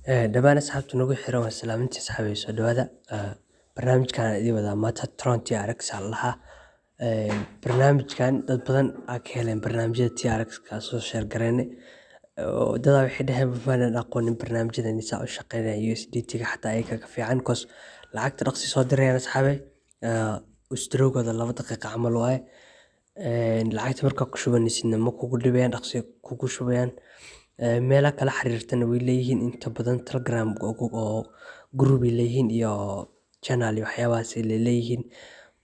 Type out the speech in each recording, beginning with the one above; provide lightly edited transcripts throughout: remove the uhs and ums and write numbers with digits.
Dhammaan asxaabta nagu xiran waa salaamintii asxaabay soo dhawaada. Barnaamijkan aan idin wadaa maanta Tron TRX aan lahaa. Barnaamijkan dad badan aa ka heleen barnaamijyada TRX ka soo share gareynay. Dadaa waxay dhaheen maanan aqoonin barnaamijyadan isaa u shaqeynaya USDT-ga xataa ayaga ka fiican cause lacagta dhaqsi soo dirayaan asxaabay. Withdrawgooda 2 daqiiqo camal waaye. Lacagta markaa ku shubanaysidna ma kugu dhibayaan dhaqsi kugu shubayaan. Meelaha kala xiriirtana way leeyihiin inta badan Telegram oo group ay leeyihiin iyo channel iyo waxyaabahaas ay leeyihiin.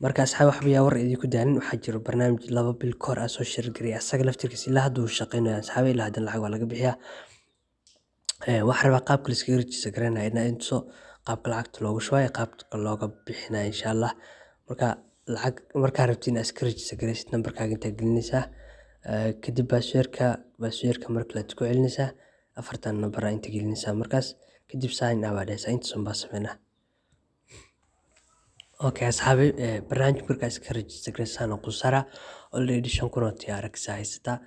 Marka asxaab waxba yaa war idinku daalin waxaa jiro barnaamij 2 bil ka hor soo share gareeyay asaga laftirkiisa ilaa hadda uu shaqeynayo asxaabay ilaa hadda lacag waa laga bixiyaa. Waxaan rabaa qaabka la iskaga register gareynayo inaa intuso qaabka lacagta loogu shubayo qaabka looga bixinayo insha Allah. Markaa rabtiin inaad iska register gareysid nambarkaaga inta gelinaysaa. Kadib passwordka marka la ku celinaysaa 4 nambar inta gelinaysaa markaas kadib sign up aad dhahaysaa inta baa sameynaa. Okay asxaabay barnaamij markaa iska register gareysaan oo qusara already 5,000 oo TRX haysataa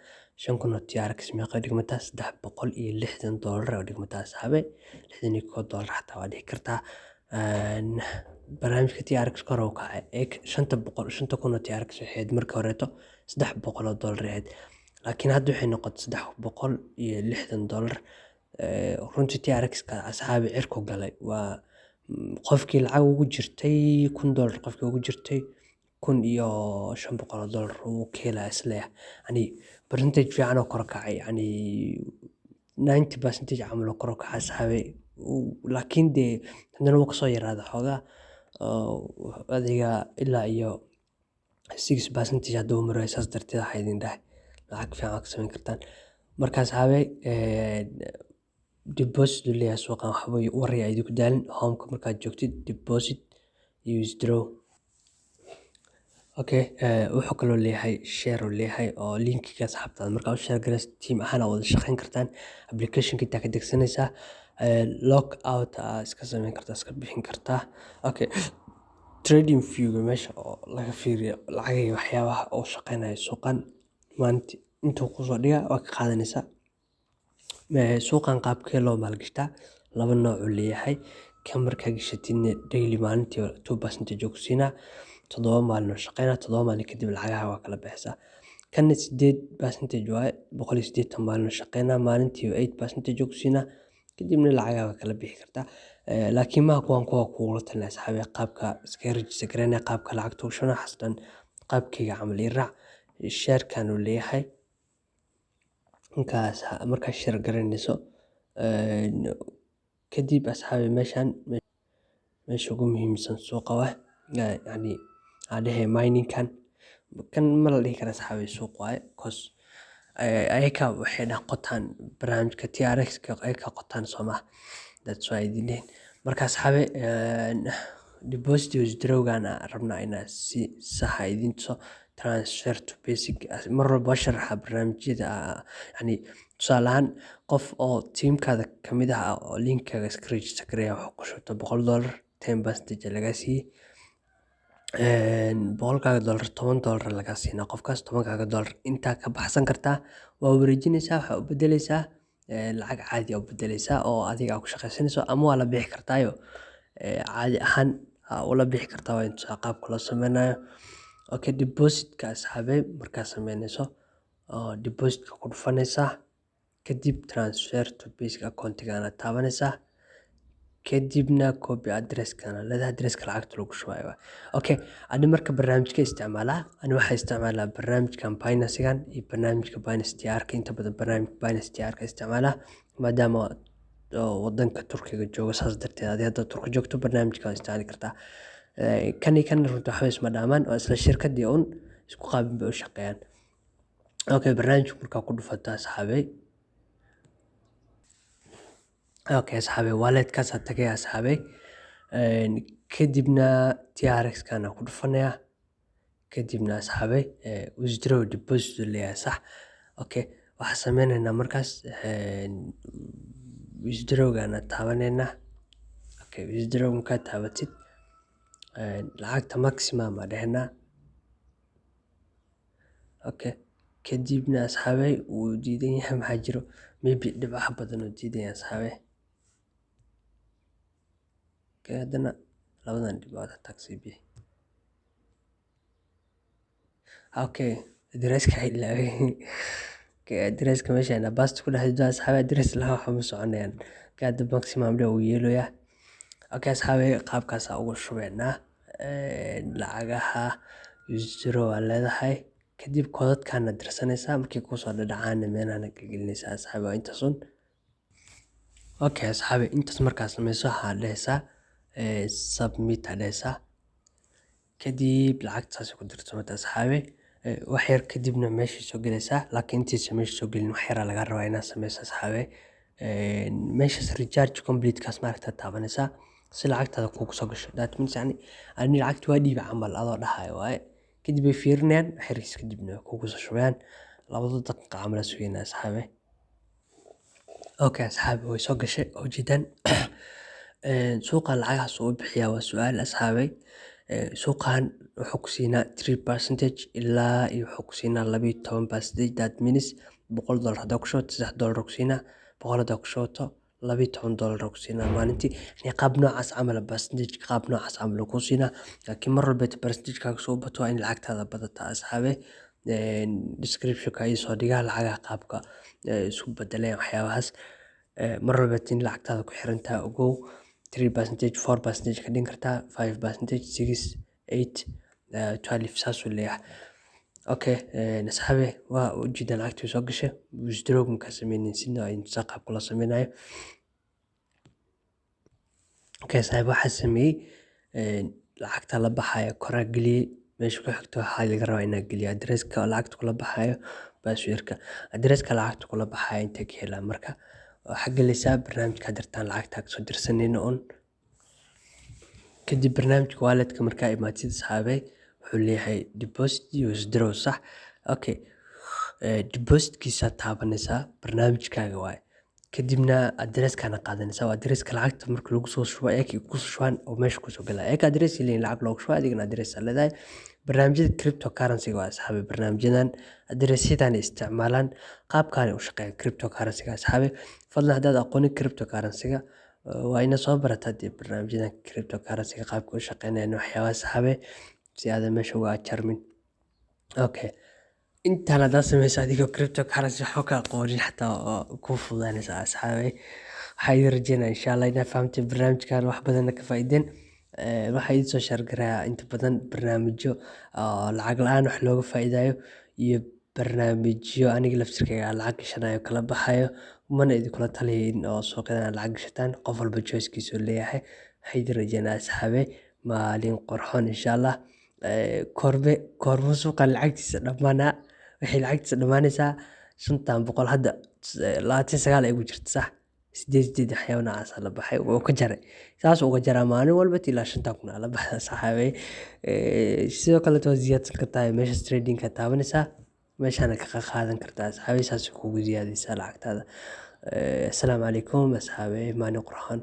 5,000 oo TRX meeqa dhigmataa $360 oo dhigmataa asxaabay $61 xataa waa dhihi kartaa. barnaamijka TRX kor oo kacay 5,000 oo TRX waxay markii horeeto $300 ahayd laakiin hadda waxay noqotay $360. runtii TRX ka asxaabay cirku galay waa qofkii lacag ugu jirtay $1,000 qofkii ugu jirtay $1,500 uu ka helaa isleeyahay yani percentage fiican oo kor u kacay yani 90% camal oo kor u kacay asxaabay laakiin dee haddana wuu kasoo yaraaday xoogaa adiga ilaa iyo 6% hadda uu marayo saas darteed waxaa idin dhahay lacag fiican ka samayn kartaan. Marka asxaabay deposit uu leeyahay suuqan waxba war yaa idinku daalin home-ka markaad joogtid deposit iyo withdraw. Okay wuxuu kaloo leeyahay share uu leeyahay oo linkiga asxaabtaada markaa u share gareysid team ahaan wada shaqeyn kartaan application-ka intaa ka degsanaysaa log out iska samayn kartaa iska bixin kartaa. Okay trading view meesha oo laga fiiriyo lacagaha waxyaabaha oo shaqeynaya suuqan maanta intuu ku soo dhiga waa ka qaadanaysaa. Suuqan qaabkee loo maalgashtaa 2 nooc uu leeyahay kan markaa gashatidna daily maalintii 2% ku siinaa 7 maalin oo shaqeynaa 7 maalin kadib lacagaha waa kala bixisa. Kanna 8% waaye 180 maalin oo shaqeynaa maalintii 8% ku siinaa kadibna lacagaha waa kala bixi kartaa. Laakiin ma kuwa kuula talin asxaabay qaabka iska register gareynaya qaabka lacagta u shubana xasdan qaabkayga camal ii raac share kan uu leeyahay. Markaas markaa share gareynayso kadib asxaabay meesha ugu muhiimsan suuqa waa yani adhehe mining kan ma la dhihi karo asxaabay suuq waaye cause ayaka waxay qotaan barnaamijka TRX ka ayaka qotaan Soomaa that's why idin dhihin. Marka asxaabay deposit iyo withdraw gana rabnaa inaa si sax ah idin tuso transfer to basic mar walba sharaxa barnaamijyada yani tusaale ahaan qof oo teamkaada ka mid ah oo linkaga iska register gareeya wuxuu ku shubtay $100 10% laga siiyay. $100 laga siinaa qofkaas $10 intaa ka baxsan kartaa waa wareejinaysaa waxaa u bedelaysaa lacag caadi ah u bedelaysaa oo adiga ku shaqaysanayso ama waa la bixi kartaayo caadi ahaan ula bixi kartaa waa inta qaabka loo sameynayo. Okay deposit ka asxaabay markaa sameynayso deposit ka ku dhufanaysaa kadib transfer to basic account-gana taabanaysaa kadibna copy address-kana leedahay address-ka lacagta lagu shubayo. Okay ani marka barnaamijka isticmaalaa ani waxaa isticmaalaa barnaamijkan Binance-gan iyo barnaamijka Binance TR-ka inta badan barnaamijka Binance TR-ka isticmaalaa maadaama wadanka Turkiga joogo saas darteed hadda Turku joogto barnaamijka waa isticmaali kartaa. kan runta waxba isma dhaamaan waa isla shirkadii un isku qaabin bay u shaqeeyaan. Okay barnaamijka markaa ku dhufataa asxaabay okay asxaabay wallet-kaas aad tagay asxaabay kadibna TRX kana ku dhufanaya kadibna asxaabay withdraw deposit leeyahay sax. Okay waxaa sameynaynaa markaas withdraw gana taabanayna. Okay withdraw markaa taabatid lacagta maximum ma dhahnaa. Okay kadibna asxaabay wuu diidan yahay maxaa jiro maybe dhibco badan oo diidan yahay asxaabay okay haddana labadan dhibcood hataa kasii bixi okay addresska ilaaway okay addresska meeshaan basta ku dhex jiro asxaabi address laha waxa ma soconayaan gaada maximum dha uu yeelaya okay asxaabi qaabkaas ugu shubeynaa lacagaha zero waa leedahay kadib koodadkaana dirsanaysaa markii kusoo dhadhacaana meelana gelinaysaa asxaabi waa intaas un okay asxaabi intaas markaas samayso waxaa dhehaysaa submit aa dhehaysaa kadib lacagtaas ku dirto mata asxaabi wax yar kadibna meeshii soo gelaysaa laakiin intiisa meesha soo gelin wax yaraa laga rabaa inaad samayso asxaabi meeshaas recharge complete kaas maaragta taabanaysaa si lacagtaada kugu soo gasho that means yani ani lacagta waa dhiiba camal adoo dhahayo waaye kadib ay fiirinayaan xiriis kadibna kugu soo shubayaan 2 daqiiqo camal sugayna asxaabi okay asxaabi way soo gashay oo jidan suuqa lacagahaas uu bixiyaa waa su'aal asxaabi suuqan wuxuu ku siinaa 3% ilaa iyo wuxuu ku siinaa 12% that means $100 hadaa ku shubto $3 ku siinaa 100 hadaa ku shubto $12 ku siinaa maalintii yani qaab noocaas camal percentage qaab noocaas camal ku siinaa laakiin mar walba percentage kaaga soo bato waa in lacagtaada badata asxaabi description ka soo dhigaa lacagaha qaabka isku bedeleen waxyaabahaas mar walba in lacagtaada ku xirantaa ogow 3% 4% ka dhigin kartaa 5% 6 8 12 saas uu leeyahay okay asxaabi waa ujeedaan lacagtii soo gashay withdraw ka sameynaysin sida ay qaab kula sameynayo okay asxaabi waxa sameeyay lacagta la baxayo koraa geliyay meesha ku xigto waxaa laga rabaa inaad geliyo addresska lacagta kula baxayo passwordka addresska lacagta kula baxayo inta ka helaa marka waxaa gelaysaa barnaamijka dirtaan lacagta soo dirsanayna on kadib barnaamijka walletka markaa imaatid asxaabi wuxuu leeyahay deposit iyo withdraw sax okay depositkiisa taabanaysaa barnaamijkaaga waaye kadibna addresskana qaadanaysaa waa addresska lacagta marka lagu soo shubo eekii ku soo shubaan oo meesha ku soo galaa eeka address leeyahay lacag loogu shubo adigna address leedahay barnaamijyada cryptocurrency waa asxaabi barnaamijyadan addressyadan isticmaalaan qaabkaan u shaqeeya cryptocurrency asxaabi fadlan haddaad aqoonin cryptocurrency waa ina soo barataa dib barnaamijyadan cryptocurrency qaabka u shaqeynayaan waxyaabaha asxaabi si aad meesha uga jarmin okay intaan haddaad samayso adigoo cryptocurrency waxba ka aqoonin xataa ku fududaanaysa asxaabi waxaa idin rajeynaa insha allah inaad fahamtay barnaamijkan wax badanna ka faa'iideen waxaa idin soo shaargarayaa inta badan barnaamijyo lacag la-aan wax looga faa'iidayo iyo barnaamijyo aniga laftirkayga lacag gashanayo kala baxayo mana idinkula taliyin oo suuqyadan lacag gashataan qof walba choicekiisu leeyahay waxaa idin rajeynaa asxaabi maalin qurxoon insha allah koormo suuqa lacagtiisa dhammaanaa waxay lacagtiisa dhammaanaysaa 500 hadda 29 ay ugu jirta sax 8 waxyaabo noocaas la baxay oo ka jaray saas uga jaraa maalin walba ilaa 5,000 la baxda saxaabay sidoo kale too ziyaadsan kartaa meesha trading ka taabanaysaa meeshana ka qaadan kartaa saxaabay saas kugu ziyaadaysaa lacagtaada assalaamu calaykum asxaabay maalin qurxoon